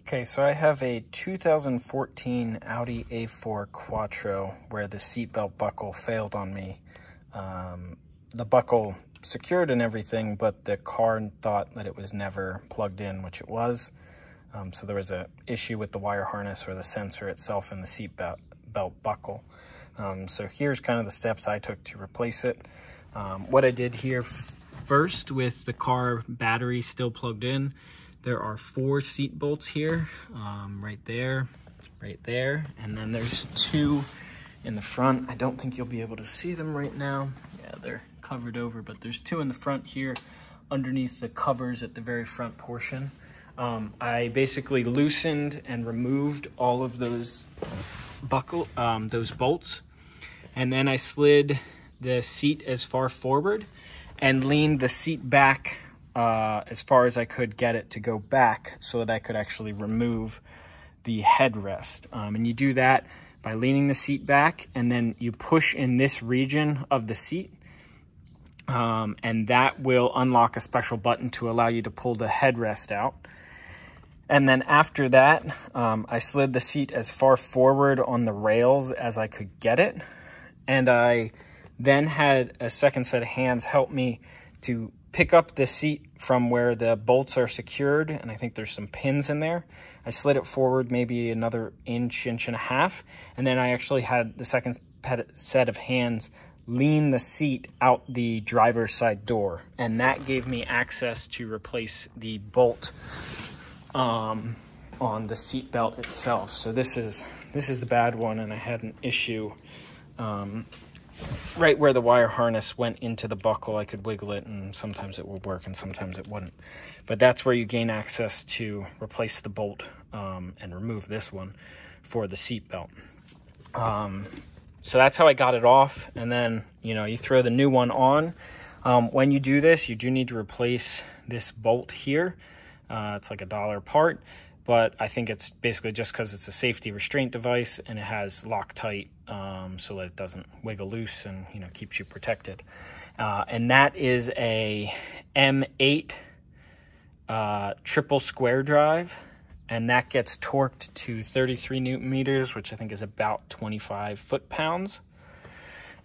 Okay, so I have a 2014 Audi A4 Quattro where the seatbelt buckle failed on me. The buckle secured and everything, but the car thought that it was never plugged in, which it was. So there was an issue with the wire harness or the sensor itself in the seatbelt buckle. So here's kind of the steps I took to replace it. What I did here first, with the car battery still plugged in, there are 4 seat bolts here, right there, and then there's 2 in the front. I don't think you'll be able to see them right now. Yeah, they're covered over, but there's 2 in the front here underneath the covers at the very front portion. I basically loosened and removed all of those those bolts, and then I slid the seat as far forward and leaned the seat back as far as I could get it to go back so that I could actually remove the headrest. And you do that by leaning the seat back, and then you push in this region of the seat, and that will unlock a special button to allow you to pull the headrest out. And then after that, I slid the seat as far forward on the rails as I could get it. And I then had a second set of hands help me to pick up the seat from where the bolts are secured, and I think there's some pins in there. I slid it forward maybe another inch and a half, and then I actually had the second set of hands lean the seat out the driver's side door, and that gave me access to replace the bolt on the seat belt itself. So this is the bad one, and I had an issue right where the wire harness went into the buckle. I could wiggle it, and sometimes it would work and sometimes it wouldn't. But that's where you gain access to replace the bolt and remove this one for the seat belt. So that's how I got it off, and then you throw the new one on. When you do this, you do need to replace this bolt here. It's like $1 part, but I think it's basically just because it's a safety restraint device and it has Loctite, so that it doesn't wiggle loose and keeps you protected. And that is a M8 triple square drive, and that gets torqued to 33 Newton meters, which I think is about 25 foot-pounds.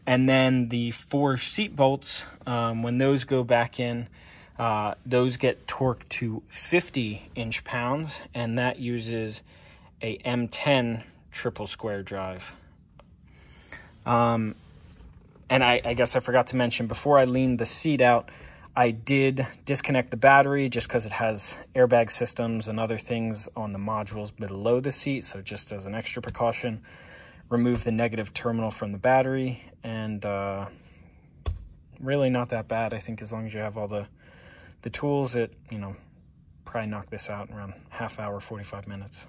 And then the 4 seat bolts, when those go back in, those get torqued to 50 inch-pounds, and that uses a M10 triple square drive. And I guess I forgot to mention, before I leaned the seat out, I did disconnect the battery just because it has airbag systems and other things on the modules below the seat. So just as an extra precaution, remove the negative terminal from the battery, and really not that bad. I think as long as you have all the tools, it probably knock this out in around half hour, 45 minutes.